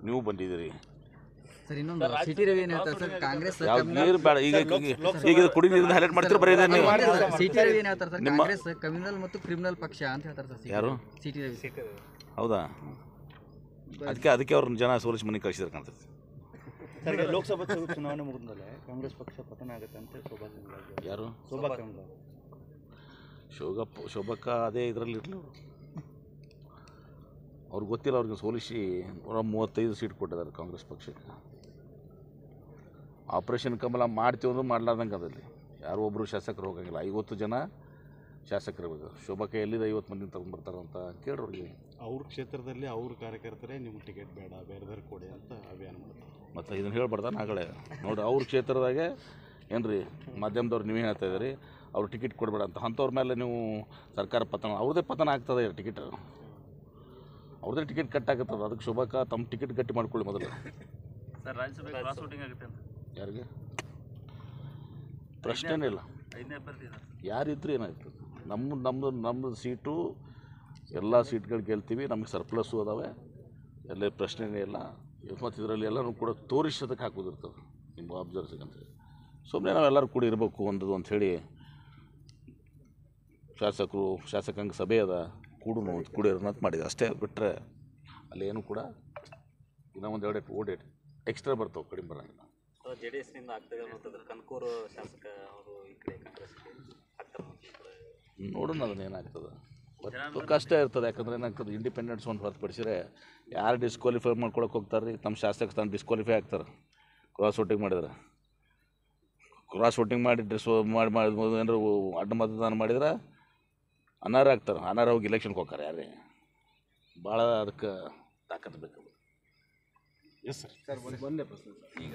ನೀವು ಬಂದಿದ್ದೀರಿ ಸರ್ ಇನ್ನೊಂದು ಸಿಟಿ ರವಿ ಏನು ಹೇಳ್ತಾರೆ ಸರ್ ಕಾಂಗ್ರೆಸ್ ಯಾವ ನೀರು ಬೇಡ ಈಗ ಕುಡಿ ನೀರಿಂದ ಹೈಲೈಟ್ ಮಾಡ್ತೀರ ಬರೀ ನೀವು ಸಿಟಿ ರವಿ ಏನು ಹೇಳ್ತಾರೆ ಸರ್ ಕಾಂಗ್ರೆಸ್ ಕಮ್ಯುನಲ್ ಮತ್ತು ಕ್ರಿಮಿನಲ್ ಪಕ್ಷ ಅಂತ ಹೇಳ್ತಾರೆ ಸರ್ ಯಾರು ಸಿಟಿ ರವಿ ಹೌದಾ ಅದಕ್ಕೆ ಅವ್ರನ್ನ ಜನ ಸೋಲಿಸಿ ಮನೆ ಕಳಿಸಿದ್ರೆ ಕಾಣ್ತದೆ ಸರ್ ಲೋಕಸಭಾ ಚುನಾವಣೆ ಮುಗಿದ್ಮೇಲೆ ಕಾಂಗ್ರೆಸ್ ಪಕ್ಷ ಪತನ ಆಗುತ್ತೆ ಅಂತ ಯಾರು ಶೋಭಕ್ಕ ಅದೇ ಇದರಲ್ಲಿ ಇರಲಿ ಅವ್ರಿಗೆ ಗೊತ್ತಿಲ್ಲ ಅವ್ರಿಗೆ ಸೋಲಿಸಿ 135 ಸೀಟ್ ಕೊಟ್ಟಿದ್ದಾರೆ ಕಾಂಗ್ರೆಸ್ ಪಕ್ಷಕ್ಕೆ. ಆಪರೇಷನ್ ಕಮಲ ಮಾಡ್ತೀವಿ ಅಂದ್ರೆ ಮಾಡ್ಲಾರ್ದಂಗೆ ಅದಲ್ಲಿ ಯಾರು ಒಬ್ಬರು ಶಾಸಕರು ಹೋಗಂಗಿಲ್ಲ. 50 ಜನ ಶಾಸಕರು ಶೋಭಕ್ಕ ಎಲ್ಲಿದೆ 50 ಮಂದಿ ತಗೊಂಡ್ಬರ್ತಾರಂತ ಕೇಳ್ರಿ. ಅವ್ರ ಕ್ಷೇತ್ರದಲ್ಲಿ ಅವ್ರ ಕಾರ್ಯಕರ್ತರೇ ನಿಮ್ಗೆ ಟಿಕೆಟ್ ಬೇಡ ಬೇರೆದವ್ರಿಗೆ ಕೊಡಿ ಅಂತ ಅಭಿಯಾನ ಮಾಡ್ತಾರೆ. ಮತ್ತು ಇದನ್ನು ಹೇಳ್ಬಾರ್ದ ನಾಗಳೇ ನೋಡಿರಿ ಅವ್ರ ಕ್ಷೇತ್ರದಾಗೆ ಏನು ರೀ ಮಾಧ್ಯಮದವ್ರು ನೀವೇ ಹೇಳ್ತಾ ಇದ್ದೀರಿ ಅವ್ರು ಟಿಕೆಟ್ ಕೊಡಬೇಡ ಅಂತ. ಅಂಥವ್ರ ಮೇಲೆ ನೀವು ಸರ್ಕಾರ ಪತನ ಅವ್ರದ್ದೇ ಪತನ ಆಗ್ತದೆ ಟಿಕೆಟ್ ಅವ್ರದ್ದೇ ಟಿಕೆಟ್ ಕಟ್ ಆಗುತ್ತದೆ. ಅದಕ್ಕೆ ಶೋಭಕ್ಕ ತಮ್ಮ ಟಿಕೆಟ್ ಗಟ್ಟಿ ಮಾಡ್ಕೊಳ್ಳಿ ಮೊದಲು. ಸರ್ ರಾಜ್ಯಸಭೆ ಕ್ರಾಸ್ ವೋಟಿಂಗ್ ಆಗುತ್ತೆ ಅಂತ ಯಾರಿಗೆ ಪ್ರಶ್ನೆನೇ ಇಲ್ಲ. ಯಾರಿದ್ರು ಏನಾಯ್ತು ನಮ್ಮದು ಸೀಟು ಎಲ್ಲ ಸೀಟ್ಗಳು ಗೆಲ್ತೀವಿ. ನಮಗೆ ಸರ್ಪ್ಲಸ್ಸು ಅದಾವೆ ಎಲ್ಲ ಪ್ರಶ್ನೆನೇ ಇಲ್ಲ. ಮತ್ತು ಇದರಲ್ಲಿ ಎಲ್ಲರೂ ಕೂಡ ತೋರಿಸೋದಕ್ಕೆ ಹಾಕೋದಿರ್ತದೆ ನಿಮ್ಮ ಅಬ್ಸರ್ವೇಷನ್ ಅಂತ. ಸುಮ್ಮನೆ ನಾವೆಲ್ಲರೂ ಕೂಡ ಇರಬೇಕು ಒಂದದು ಅಂಥೇಳಿ ಶಾಸಕಾಂಗ ಸಭೆ ಅದ ಕೂಡಿರೋಣ ಅಂತ ಮಾಡಿದೆ ಅಷ್ಟೇ. ಬಿಟ್ಟರೆ ಅಲ್ಲೇನು ಕೂಡ ಇನ್ನೂ ಒಂದು 2 ಓಡೇಟ್ ಎಕ್ಸ್ಟ್ರಾ ಬರ್ತಾವೆ, ಕಡಿಮೆ ಬರೋಂಗಿಲ್ಲ. JDS-ನಿಂದ ಆಗ್ತದೆ ಅನ್ನೋದಾದ್ರೆ ಕನಕೂರು ಶಾಸಕ ಅವರು ಈ ಕಡೆ ಕಾಂಗ್ರೆಸ್ಗೆ ಆಗ್ತಾರೆ ನೋಡೋಣ ಅದನ್ನ ಏನಾಗ್ತದೆ. ಕಷ್ಟ ಇರ್ತದೆ. ಯಾಕಂದರೆ ಏನಾಗ್ತದೆ ಇಂಡಿಪೆಂಡೆನ್ಸ್ ಒಂದು ಹೊರತುಪಡಿಸಿದ್ರೆ ಯಾರು ಡಿಸ್ಕ್ವಾಲಿಫೈ ಮಾಡ್ಕೊಳಕ್ಕೆ ಹೋಗ್ತಾರೆ ರೀ. ತಮ್ಮ ಶಾಸಕ ಸ್ಥಾನ ಡಿಸ್ಕ್ವಾಲಿಫೈ ಆಗ್ತಾರೆ ಕ್ರಾಸ್ ವೋಟಿಂಗ್ ಮಾಡಿದ್ರೆ. ಕ್ರಾಸ್ ವೋಟಿಂಗ್ ಮಾಡಿ ಏನಾರು ಅಡ್ಡ ಮತದಾನ ಮಾಡಿದ್ರೆ ಅನರ್ಹ ಆಗ್ತಾರೆ. ಅನರ್ಹ ಹೋಗಿ ಇಲೆಕ್ಷನ್ಗೆ ಹೋಗ್ತಾರೆ ಯಾರೇ. ಭಾಳ ಅದಕ್ಕೆ ತಾಕತ್ತು ಬೇಕು. Yes sir. ಮೊನ್ನೆ ಪ್ರಶ್ನೆ ಈಗ